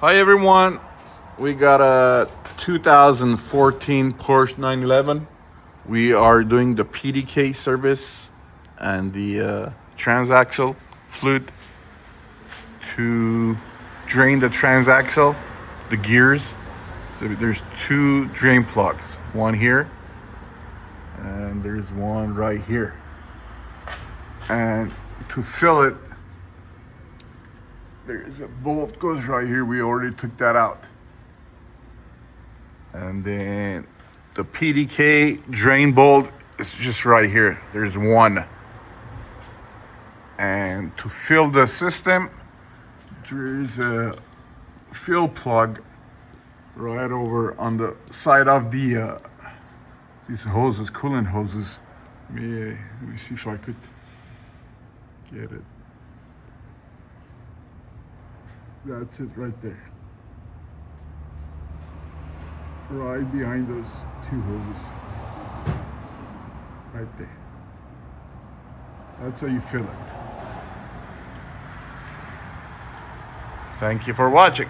Hi everyone, we got a 2014 Porsche 911. We are doing the PDK service and the transaxle fluid to drain the transaxle, the gears. So there's two drain plugs, one here and there's one right here. And to fill it, there's a bolt goes right here. We already took that out. And then the PDK drain bolt is just right here. There's one. And to fill the system, there's a fill plug right over on the side of the these hoses, coolant hoses. Let me see if I could get it. That's it right there. Right behind those two hoses. Right there. That's how you fill it. Thank you for watching.